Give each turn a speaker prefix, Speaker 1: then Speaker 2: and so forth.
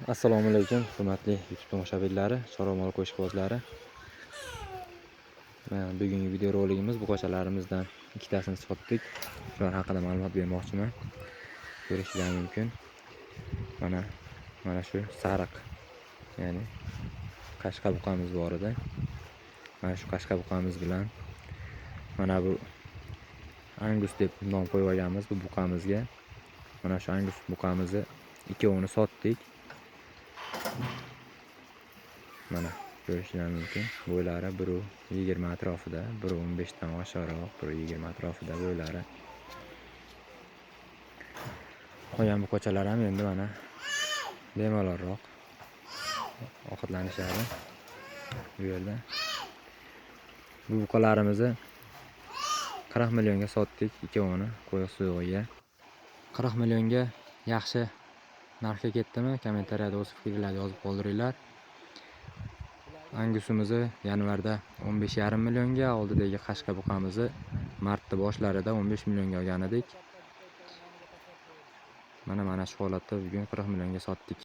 Speaker 1: Assalomu alaykum, hurmatli YouTube tomoshabinlari, chorva qo'shqibozlari. Bugungi video roligimiz bu qo'chalarimizdan ikkitasini sotdik. Shular haqida ma'lumot bermoqchiman. Ko'rishingiz mumkin. Mana shu sariq, ya'ni qashqa buqamiz bor edi. Mana shu qashqa buqamiz bilan mana bu Angus deb nom qo'yib olganmiz bu buqamizga. Mana shu Angus buqamizni ikkovini sotdik. Mana ko'rishingiz mumkin. Bo'ylari biri 20 atrofida, biri 15 dan oshiqroq, biri 20 atrofida bo'ylari. Qolgan bu qo'chalar ham endi mana bemalolroq ovqatlanishadi bu yerda. Bu buqalarimizni 40 millionga sotdik ikkovini qo'yiq suyug'iga. 40 millionga yaxshi narxga ketdimi? Kommentariyada o'z fikrlaringizni yozib qoldiringlar. Angusimizni yanvarda 15,5 millionga, oldidagi qashqa buqamizni martda boshlarida 15 millionga olgan edik. Mana shu holatda bugun 40 millionga sotdik.